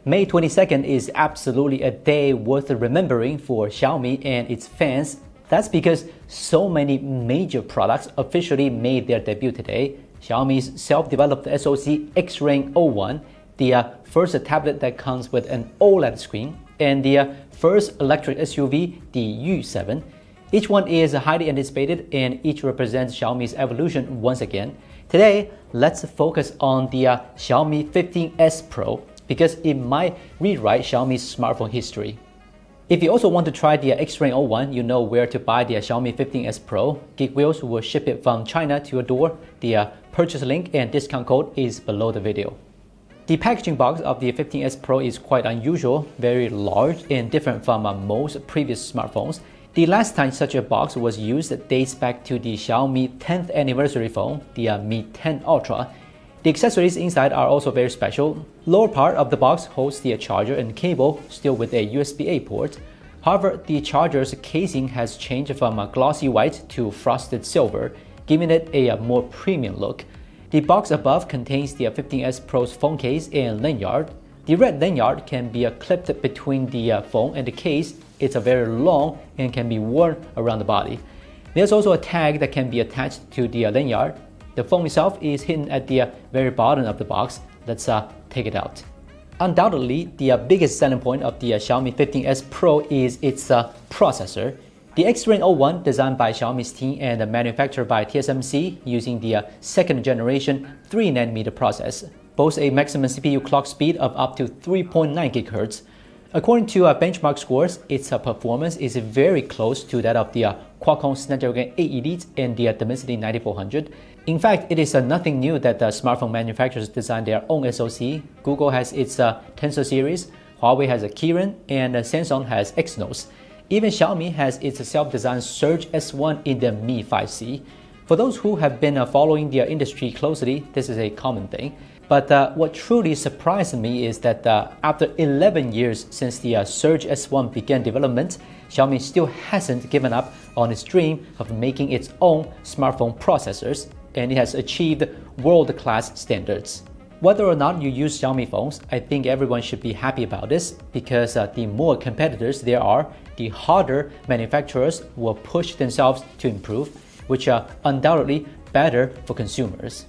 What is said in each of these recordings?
May 22nd is absolutely a day worth remembering for Xiaomi and its fans. That's because so many major products officially made their debut today. Xiaomi's self-developed SoC XRING O1, the first tablet that comes with an OLED screen, and the first electric SUV, the U7. Each one is highly anticipated and each represents Xiaomi's evolution once again. Today, let's focus on the Xiaomi 15S Pro because it might rewrite Xiaomi's smartphone history. If you also want to try the XRING O1, you know where to buy the Xiaomi 15S Pro. Geek Wheels will ship it from China to your door. The purchase link and discount code is below the video. The packaging box of the 15S Pro is quite unusual, very large and different from most previous smartphones. The last time such a box was used dates back to the Xiaomi 10th anniversary phone, the Mi 10 Ultra. The accessories inside are also very special. Lower part of the box holds the charger and cable, still with a USB-A port. However, the charger's casing has changed from a glossy white to frosted silver, giving it a more premium look. The box above contains the 15S Pro's phone case and lanyard. The red lanyard can be clipped between the phone and the case. It's very long and can be worn around the body. There's also a tag that can be attached to the lanyard. The phone itself is hidden at the very bottom of the box. Let's take it out. Undoubtedly, the biggest selling point of the Xiaomi 15S Pro is its processor. The XRING O1, designed by Xiaomi's team and manufactured by TSMC using the second generation 3nm process, boasts a maximum CPU clock speed of up to 3.9 GHz. According to benchmark scores, its performance is very close to that of the Qualcomm Snapdragon 8 Elite and the Dimensity 9400. In fact, it is nothing new that smartphone manufacturers design their own SoC. Google has its Tensor series, Huawei has a Kirin, and Samsung has Exynos. Even Xiaomi has its self-designed Surge S1 in the Mi 5C. For those who have been following the industry closely, this is a common thing. But what truly surprised me is that after 11 years since the Surge S1 began development, Xiaomi still hasn't given up on its dream of making its own smartphone processors, and it has achieved world-class standards. Whether or not you use Xiaomi phones, I think everyone should be happy about this because the more competitors there are, the harder manufacturers will push themselves to improve, which are undoubtedly better for consumers.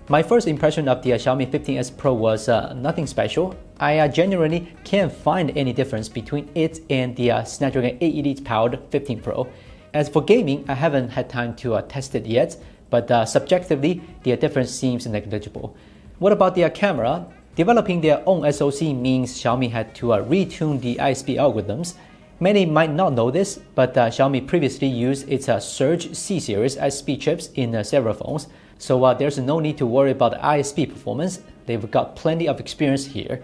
My first impression of the Xiaomi 15S Pro was nothing special. I genuinely can't find any difference between it and the Snapdragon 8 Elite powered 15 Pro. As for gaming, I haven't had time to test it yet, but subjectively, the difference seems negligible. What about the camera? Developing their own SoC means Xiaomi had to retune the ISP algorithms. Many might not know this, but Xiaomi previously used its Surge C-series ISP chips in several phones, so there's no need to worry about ISP performance. They've got plenty of experience here.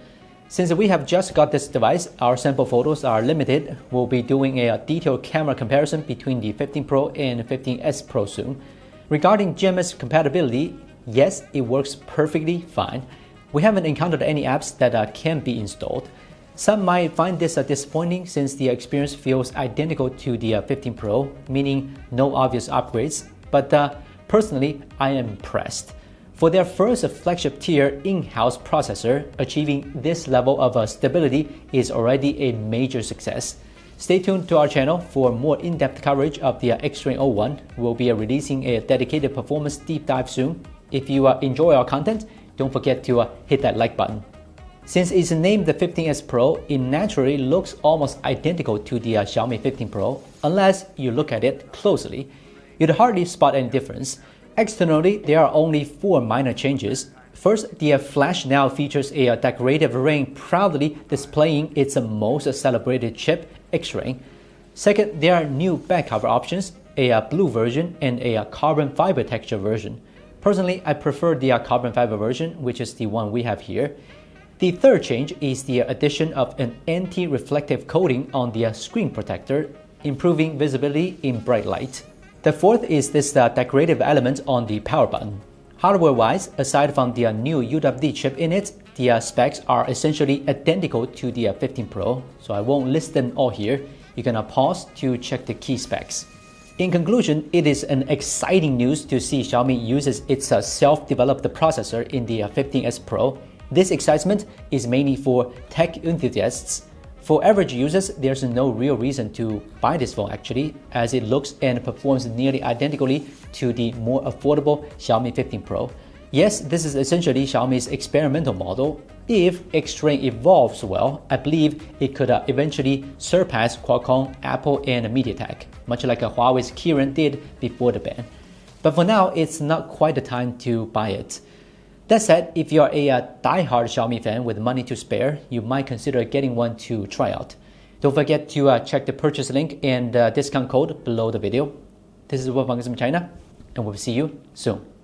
Since we have just got this device, our sample photos are limited. We'll be doing a detailed camera comparison between the 15 Pro and 15S Pro soon. Regarding GMS compatibility, yes, it works perfectly fine. We haven't encountered any apps that can be installed. Some might find this disappointing since the experience feels identical to the 15 Pro, meaning no obvious upgrades, but personally, I am impressed. For their first flagship tier in-house processor, achieving this level of stability is already a major success. Stay tuned to our channel for more in-depth coverage of the XRING O1. We'll be releasing a dedicated performance deep dive soon. If you enjoy our content, don't forget to hit that like button. Since it's named the 15S Pro, it naturally looks almost identical to the Xiaomi 15 Pro, unless you look at it closely. You'd hardly spot any difference. Externally, there are only 4 minor changes. First, the flash now features a decorative ring proudly displaying its most celebrated chip, XRING. Second, there are new back cover options, a blue version and a carbon fiber texture version. Personally, I prefer the carbon fiber version, which is the one we have here. The third change is the addition of an anti-reflective coating on the screen protector, improving visibility in bright light. The fourth is this decorative element on the power button. Hardware-wise, aside from the new UWD chip in it, the specs are essentially identical to the 15 Pro, so I won't list them all here. You can pause to check the key specs. In conclusion, it is an exciting news to see Xiaomi uses its self-developed processor in the 15S Pro. This excitement is mainly for tech enthusiasts. For average users, there's no real reason to buy this phone actually, as it looks and performs nearly identically to the more affordable Xiaomi 15 Pro. Yes, this is essentially Xiaomi's experimental model. If XRING evolves well, I believe it could eventually surpass Qualcomm, Apple, and MediaTek, much like Huawei's Kirin did before the ban. But for now, it's not quite the time to buy it. That said, if you're a die-hard Xiaomi fan with money to spare, you might consider getting one to try out. Don't forget to check the purchase link and discount code below the video. This is Wolf from Gizmochina, and we'll see you soon.